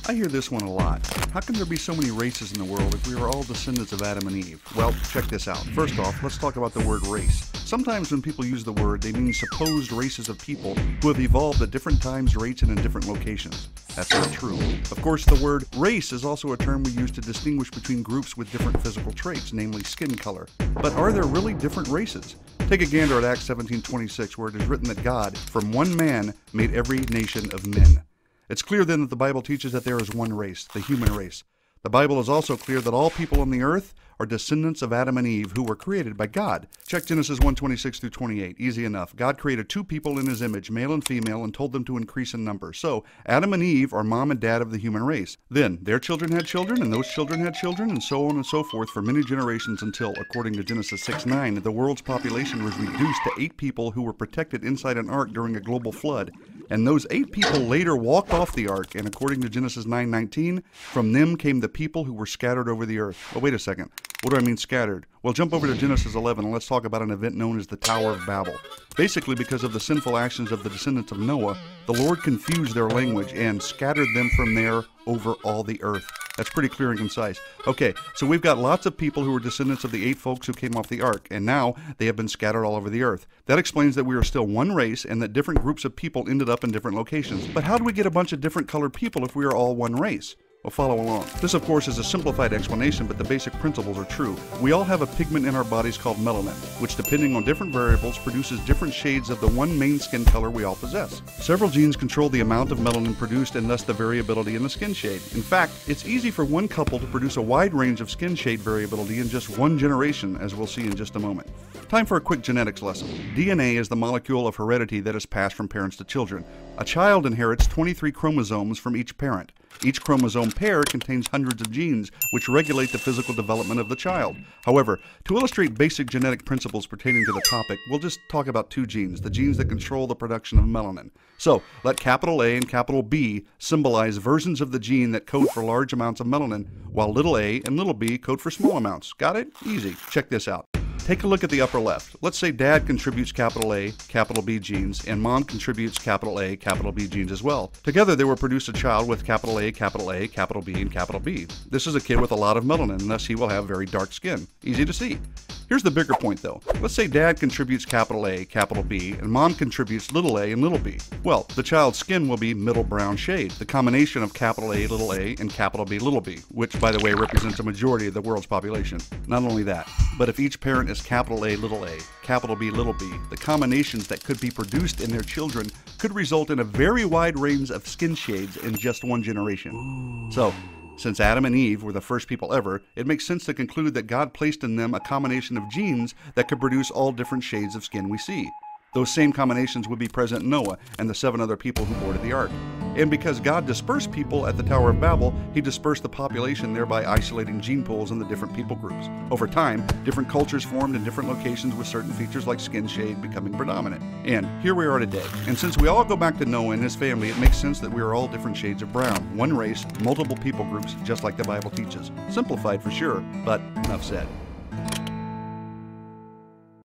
I hear this one a lot. How can there be so many races in the world if we are all descendants of Adam and Eve? Well, check this out. First off, let's talk about the word race. Sometimes when people use the word, they mean supposed races of people who have evolved at different times, rates, and in different locations. That's not true. Of course, the word race is also a term we use to distinguish between groups with different physical traits, namely skin color. But are there really different races? Take a gander at Acts 17:26, where it is written that God, from one man, made every nation of men. It's clear then that the Bible teaches that there is one race, the human race. The Bible is also clear that all people on the earth are descendants of Adam and Eve who were created by God. Check Genesis 1:26 through 28. Easy enough. God created two people in his image, male and female, and told them to increase in number. So, Adam and Eve are mom and dad of the human race. Then, their children had children, and those children had children, and so on and so forth for many generations until, according to Genesis 6:9, the world's population was reduced to 8 people who were protected inside an ark during a global flood. And those 8 people later walked off the ark, and according to Genesis 9:19, from them came the people who were scattered over the earth. Oh, wait a second. What do I mean scattered? Well, jump over to Genesis 11 and let's talk about an event known as the Tower of Babel. Basically, because of the sinful actions of the descendants of Noah, the Lord confused their language and scattered them from there over all the earth. That's pretty clear and concise. Okay, so we've got lots of people who are descendants of the 8 folks who came off the ark, and now they have been scattered all over the earth. That explains that we are still one race and that different groups of people ended up in different locations. But how do we get a bunch of different colored people if we are all one race? Well, follow along. This, of course, is a simplified explanation, but the basic principles are true. We all have a pigment in our bodies called melanin, which, depending on different variables, produces different shades of the one main skin color we all possess. Several genes control the amount of melanin produced and thus the variability in the skin shade. In fact, it's easy for one couple to produce a wide range of skin shade variability in just one generation, as we'll see in just a moment. Time for a quick genetics lesson. DNA is the molecule of heredity that is passed from parents to children. A child inherits 23 chromosomes from each parent. Each chromosome pair contains hundreds of genes, which regulate the physical development of the child. However, to illustrate basic genetic principles pertaining to the topic, we'll just talk about 2 genes, the genes that control the production of melanin. So, let capital A and capital B symbolize versions of the gene that code for large amounts of melanin, while little a and little b code for small amounts. Got it? Easy. Check this out. Take a look at the upper left. Let's say dad contributes capital A, capital B genes, and mom contributes capital A, capital B genes as well. Together they will produce a child with capital A, capital B, and capital B. This is a kid with a lot of melanin, and thus he will have very dark skin. Easy to see. Here's the bigger point though. Let's say dad contributes capital A, capital B, and mom contributes little a and little b. Well, the child's skin will be middle brown shade, the combination of capital A, little a, and capital B, little b, which by the way represents a majority of the world's population. Not only that, but if each parent is capital A, capital B, little b, the combinations that could be produced in their children could result in a very wide range of skin shades in just one generation. So, since Adam and Eve were the first people ever, it makes sense to conclude that God placed in them a combination of genes that could produce all different shades of skin we see. Those same combinations would be present in Noah and the 7 other people who boarded the ark. And because God dispersed people at the Tower of Babel, he dispersed the population, thereby isolating gene pools in the different people groups. Over time, different cultures formed in different locations with certain features like skin shade becoming predominant. And here we are today. And since we all go back to Noah and his family, it makes sense that we are all different shades of brown. One race, multiple people groups, just like the Bible teaches. Simplified for sure, but enough said.